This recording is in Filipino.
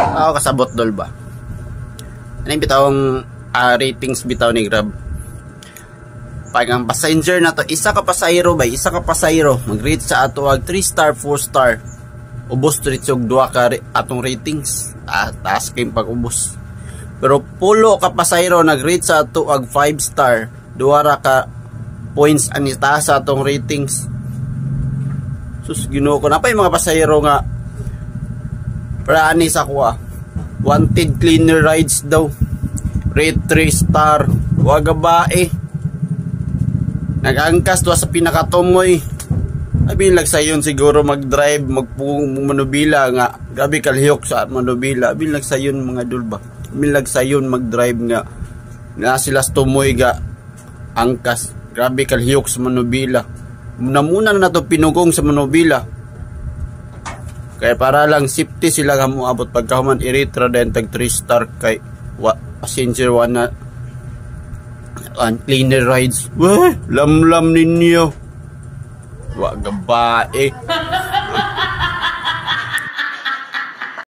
Ako kasabot dol ba? Ano yung bitawang ratings bitaw ni Grab? Pag ang passenger na to, isa ka pasahero ba? Isa ka pasahero, mag-rate sa ato ag 3 star, 4 star. Ubos to rito 2 ka atong ratings. Taas kayong pag-ubos. Pero pulo ka pasahero, nag-rate sa ato ag 5 star. 2 ka points ani taas sa atong ratings. Sus, ginoo ko na pa yung mga pasahero nga. Para ani sa kuha. Wanted cleaner rides daw. Rate 3 star. Waga bae. Nag-angkas to sa pinakatumoy. Abilag sayon siguro mag-drive, magmanubila nga. Grabe kalihok sa manubila. Abilag sayon mga dulba. Abilag sayon mag-drive nga. Na sila tumoy ga angkas. Grabe kalihok sa manubila. Muna na to pinugong sa manubila. Kaya para lang safety sila nga moabot pagkahuman i-rate din tag 3 star kay passenger 1 na cleaner rides. Weh, lamlam ninyo. Wa gabae.